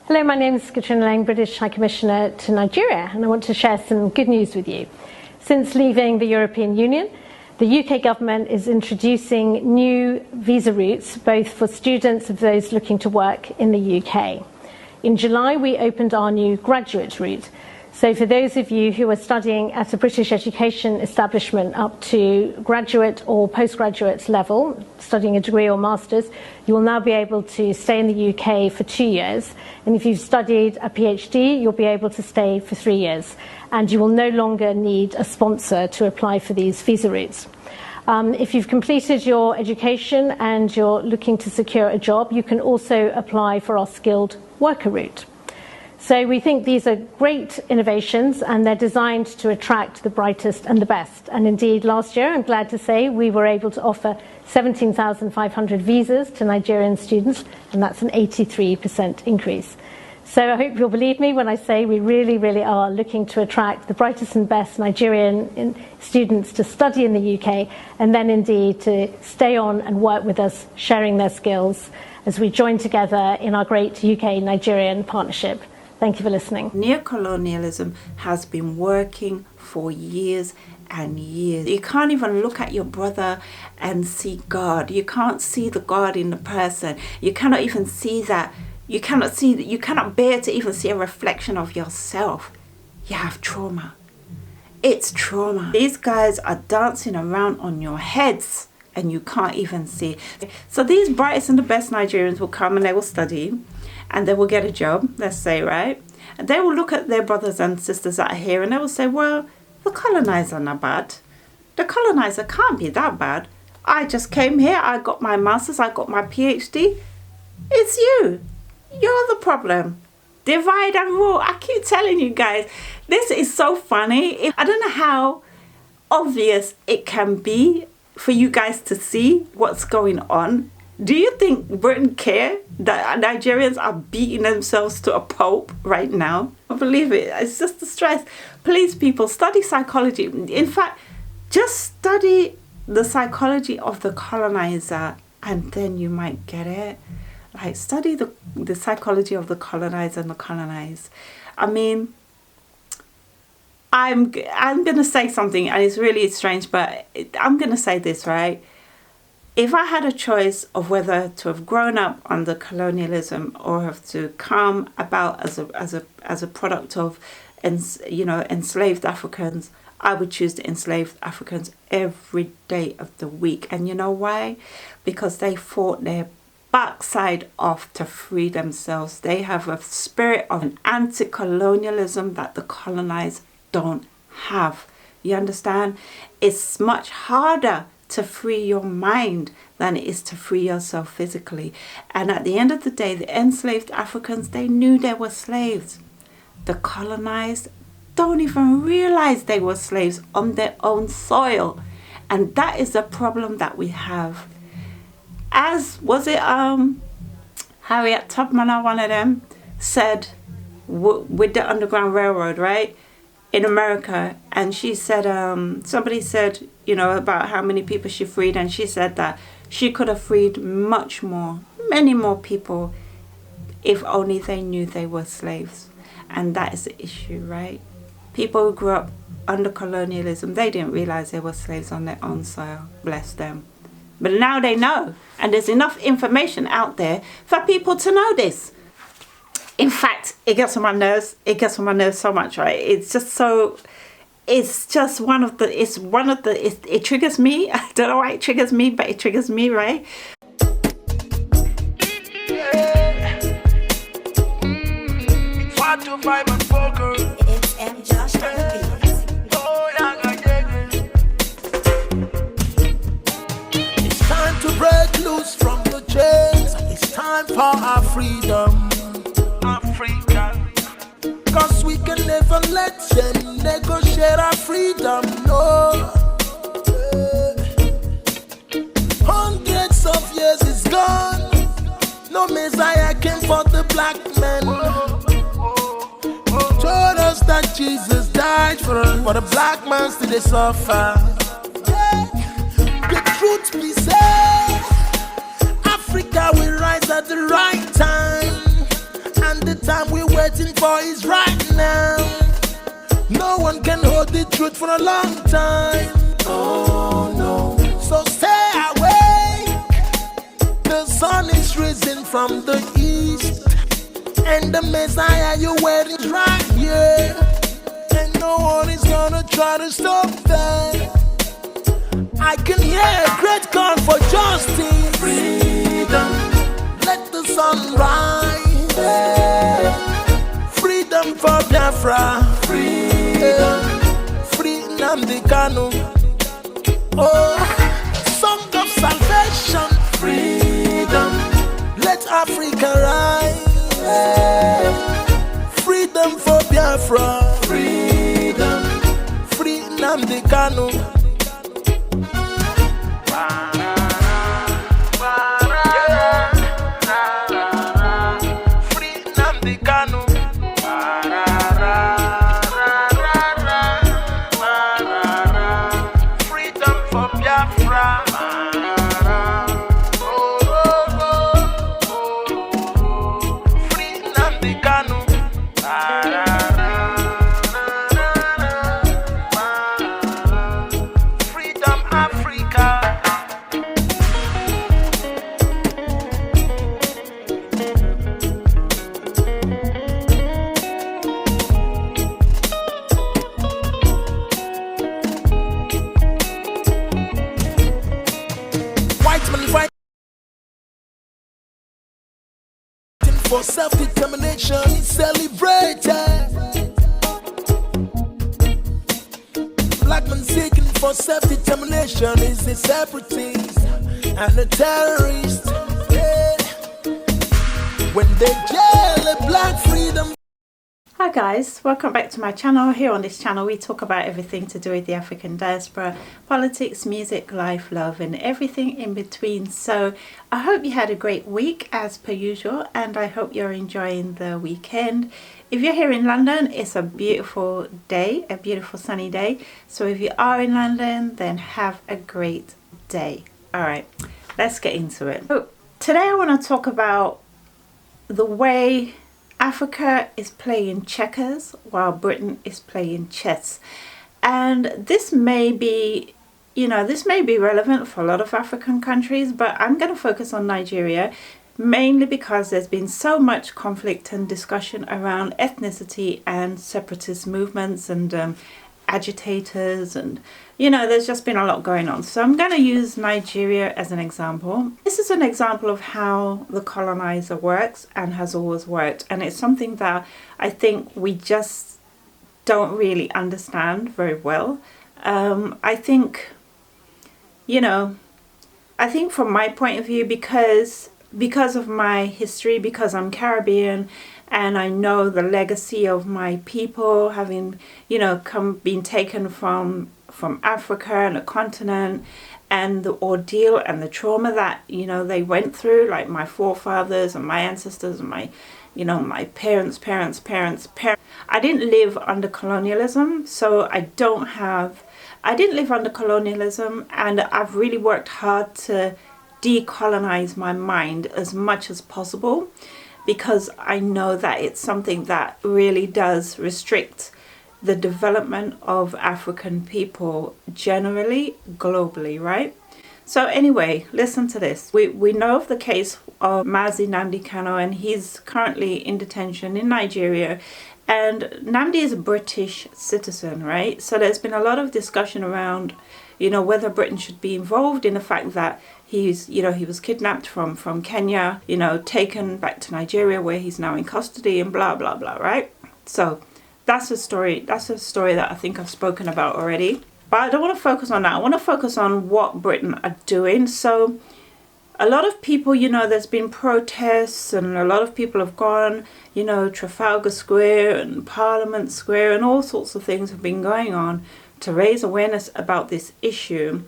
Hello, my name is Katrina Lang, British High Commissioner to Nigeria, and I want to share some good news with you. Since leaving the European Union, the UK government is introducing new visa routes, both for students and those looking to work in the UK. In July, we opened our new graduate route. So for those of you who are studying at a British education establishment up to graduate or postgraduate level, studying a degree or master's, you will now be able to stay in the UK for 2 years. And if you've studied a PhD, you'll be able to stay for 3 years. And you will no longer need a sponsor to apply for these visa routes. If you've completed your education and you're looking to secure a job, you can also apply for our skilled worker route. So we think these are great innovations, and they're designed to attract the brightest and the best. And indeed, last year, I'm glad to say, we were able to offer 17,500 visas to Nigerian students, and that's an 83% increase. So I hope you'll believe me when I say we really, really are looking to attract the brightest and best Nigerian students to study in the UK, and then indeed to stay on and work with us, sharing their skills as we join together in our great UK-Nigerian partnership. Thank you for listening. Neocolonialism has been working for years and years. You can't even look at your brother and see God. You can't see the God in the person. You cannot even see that. You cannot bear to even see a reflection of yourself. You have trauma. It's trauma. These guys are dancing around on your heads and you can't even see. So these brightest and the best Nigerians will come and they will study and they will get a job, let's say, right? And they will look at their brothers and sisters that are here and they will say, well, the colonizer not bad. The colonizer can't be that bad. I just came here, I got my master's, I got my PhD. It's you. You're the problem. Divide and rule. I keep telling you guys, this is so funny. I don't know how obvious it can be for you guys to see what's going on. Do you think Britain care that Nigerians are beating themselves to a pulp right now? I believe it. It's just the stress. Please, people, study psychology. In fact, just study the psychology of the colonizer and then you might get it. Like, study the psychology of the colonizer and the colonized. I mean, I'm going to say something, and it's really strange, but I'm going to say this, right? If I had a choice of whether to have grown up under colonialism or have to come about as a product of, enslaved Africans, I would choose the enslaved Africans every day of the week. And you know why? Because they fought their backside off to free themselves. They have a spirit of an anti-colonialism that the colonized don't have. You understand? It's much harder to free your mind than it is to free yourself physically. And at the end of the day, the enslaved Africans, they knew they were slaves. The colonized don't even realize they were slaves on their own soil. And that is the problem that we have. As was it Harriet Tubman, or one of them, said with the Underground Railroad, right, in America, and she said, somebody said, about how many people she freed, and she said that she could have freed many more people if only they knew they were slaves. And that is the issue, right? People who grew up under colonialism, they didn't realize they were slaves on their own soil. Bless them. But now they know, and there's enough information out there for people to know this. In fact, it gets on my nerves. It gets on my nerves so much, right? It's just so, it triggers me. I don't know why it triggers me, but it triggers me, right? It's M. Josh on the beat. To break loose from the chains, it's time for our freedom. Africa. Cause we can never let them negotiate our freedom, no. Hundreds of years is gone. No Messiah came for the black man. Told us that Jesus died for us, but the black man still they suffer. The truth be said, Africa will rise at the right time, And the time we're waiting for is right now. No one can hold the truth for a long time. Oh no. So stay awake. The sun is risen from the east, and the Messiah you're waiting is right here. And no one is gonna try to stop that. I can hear a great call for justice. Freedom. Let the sun rise. Freedom for Biafra. Freedom. Freedom the Kanu. Oh, song of salvation. Freedom. Let Africa rise. Freedom for Biafra. Freedom. Freedom the Kanu. For self-determination is celebrated. Black man seeking for self-determination is a separatist and a terrorist. Yeah. When they jail a black freedom. Hi guys, welcome back to my channel. Here on this channel we talk about everything to do with the African diaspora, politics, music, life, love and everything in between. So I hope you had a great week as per usual, and I hope you're enjoying the weekend. If you're here in London, it's a beautiful day, a beautiful sunny day. So if you are in London, then have a great day. Alright, let's get into it. So today I want to talk about the way Africa is playing checkers while Britain is playing chess. And this may be, this may be relevant for a lot of African countries, but I'm going to focus on Nigeria, mainly because there's been so much conflict and discussion around ethnicity and separatist movements and agitators, and there's just been a lot going on. So I'm going to use Nigeria as an example. This is an example of how the colonizer works and has always worked, and it's something that I think we just don't really understand very well. I think from my point of view, because of my history, because I'm Caribbean, and I know the legacy of my people having, been taken from Africa and the continent, and the ordeal and the trauma that, they went through, like my forefathers and my ancestors and my, my parents. I didn't live under colonialism, so I didn't live under colonialism, and I've really worked hard to decolonize my mind as much as possible, because I know that it's something that really does restrict the development of African people generally, globally, right? So anyway, listen to this. We know of the case of Mazi Nnamdi Kanu, and he's currently in detention in Nigeria. And Nnamdi is a British citizen, right? So there's been a lot of discussion around, whether Britain should be involved in the fact that he was kidnapped from Kenya, taken back to Nigeria where he's now in custody and blah, blah, blah, right? So that's a story that I think I've spoken about already. But I don't want to focus on that. I want to focus on what Britain are doing. So a lot of people, there's been protests, and a lot of people have gone, Trafalgar Square and Parliament Square, and all sorts of things have been going on to raise awareness about this issue.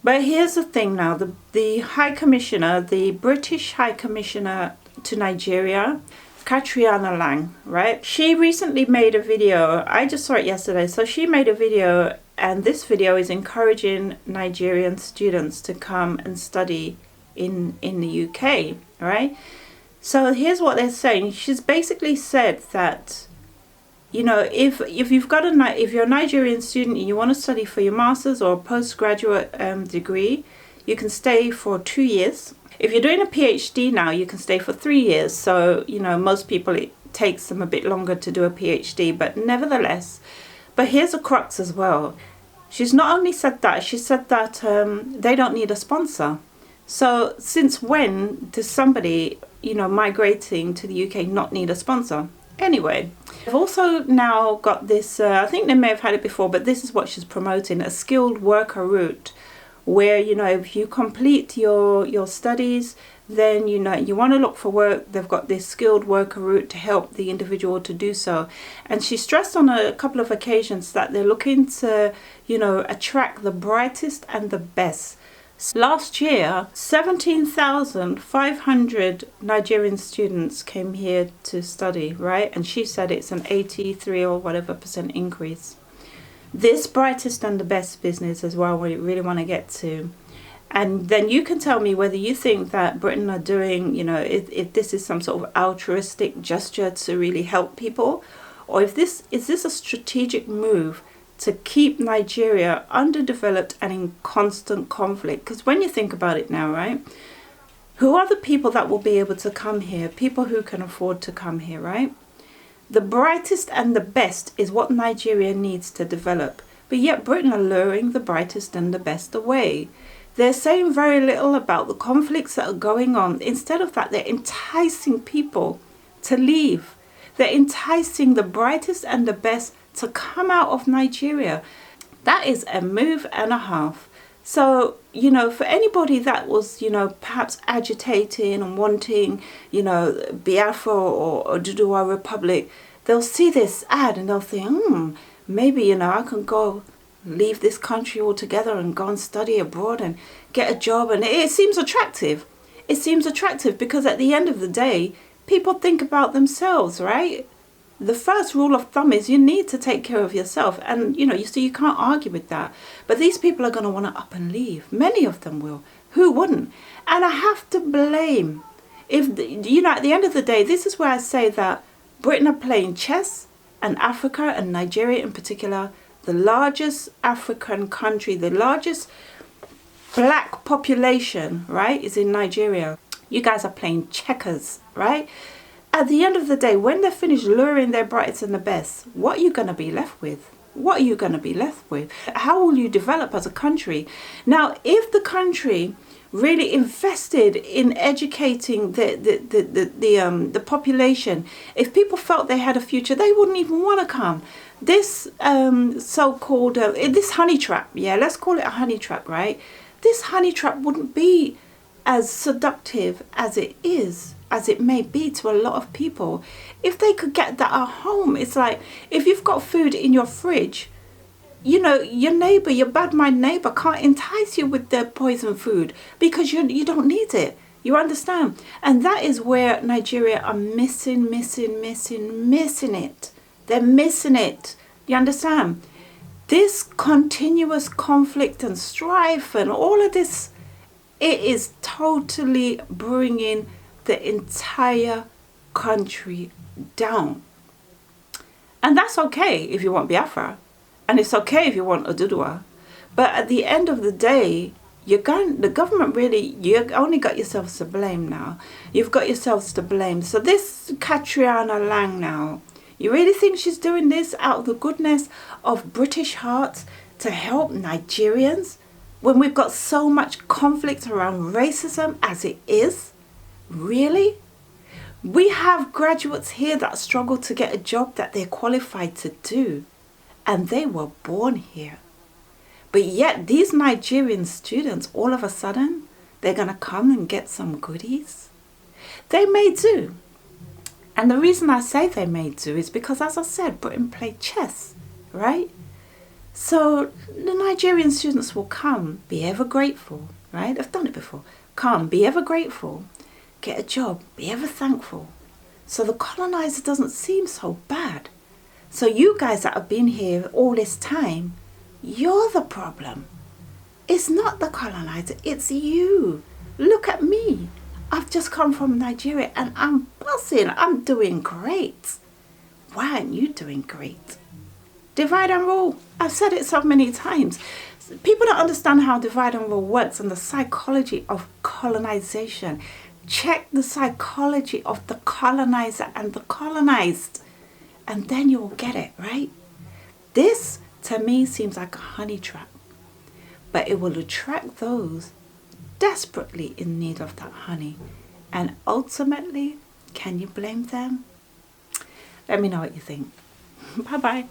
But here's the thing now, the High Commissioner, the British High Commissioner to Nigeria, Catriona Lang, right? She recently made a video, I just saw it yesterday, so she made a video, and this video is encouraging Nigerian students to come and study in the UK, right? So here's what they're saying. She's basically said that, you know, if you're a Nigerian student and you want to study for your master's or postgraduate degree, you can stay for 2 years. If you're doing a PhD now, you can stay for 3 years. So, you know, most people, it takes them a bit longer to do a PhD, but nevertheless. But here's a crux as well. She's not only said that, she said that they don't need a sponsor. So since when does somebody, you know, migrating to the UK not need a sponsor? Anyway, I've also now got this, I think they may have had it before, but this is what she's promoting, a skilled worker route, where, you know, if you complete your studies, then, you know, you want to look for work, they've got this skilled worker route to help the individual to do so. And she stressed on a couple of occasions that they're looking to, you know, attract the brightest and the best. Last year, 17,500 Nigerian students came here to study, right? And she said it's an 83 or whatever % increase. This brightest and the best business as well, we really want to get to. And then you can tell me whether you think that Britain are doing, you know, if this is some sort of altruistic gesture to really help people, or if this is a strategic move to keep Nigeria underdeveloped and in constant conflict. Because when you think about it now, right, who are the people that will be able to come here? People who can afford to come here, right? The brightest and the best is what Nigeria needs to develop. But yet Britain are luring the brightest and the best away. They're saying very little about the conflicts that are going on. Instead of that, they're enticing people to leave. They're enticing the brightest and the best to come out of Nigeria. That is a move and a half. So, you know, for anybody that was, you know, perhaps agitating and wanting, you know, Biafra or Oduduwa Republic, they'll see this ad and they'll think, maybe, you know, I can go leave this country altogether and go and study abroad and get a job. And it seems attractive. It seems attractive because at the end of the day, people think about themselves, right? The first rule of thumb is you need to take care of yourself. And, you know, you can't argue with that. But these people are going to want to up and leave. Many of them will. Who wouldn't? And I have to blame. You know, at the end of the day, this is where I say that Britain are playing chess, and Africa and Nigeria in particular, the largest African country, the largest black population, right, is in Nigeria. You guys are playing checkers, right? At the end of the day, when they're finished luring their brightest and the best, what are you going to be left with? What are you going to be left with? How will you develop as a country? Now, if the country really invested in educating the population, if people felt they had a future, they wouldn't even want to come. This so-called, this honey trap, yeah, let's call it a honey trap, right? This honey trap wouldn't be as seductive as it is, as it may be to a lot of people. If they could get that at home, it's like, if you've got food in your fridge, you know, your neighbor, your bad mind neighbor can't entice you with their poison food because you don't need it. You understand? And that is where Nigeria are missing it. They're missing it. You understand? This continuous conflict and strife and all of this, it is totally bringing the entire country down. And that's okay if you want Biafra. And it's okay if you want Oduduwa. But at the end of the day, the government really, you only got yourselves to blame now. You've got yourselves to blame. So this Catriona Lang now, you really think she's doing this out of the goodness of British hearts to help Nigerians when we've got so much conflict around racism as it is? Really? We have graduates here that struggle to get a job that they're qualified to do. And they were born here. But yet these Nigerian students, all of a sudden, they're going to come and get some goodies? They may do. And the reason I say they may do is because, as I said, Britain played chess, right? So the Nigerian students will come, be ever grateful, right? I've done it before. Come, be ever grateful, get a job, be ever thankful. So the colonizer doesn't seem so bad. So you guys that have been here all this time, you're the problem. It's not the colonizer, it's you. Look at me. I've just come from Nigeria and I'm buzzing. I'm doing great. Why aren't you doing great? Divide and rule. I've said it so many times. People don't understand how divide and rule works and the psychology of colonization. Check the psychology of the colonizer and the colonized, and then you will get it, right? This, to me, seems like a honey trap, but it will attract those desperately in need of that honey. And ultimately, can you blame them? Let me know what you think. Bye-bye.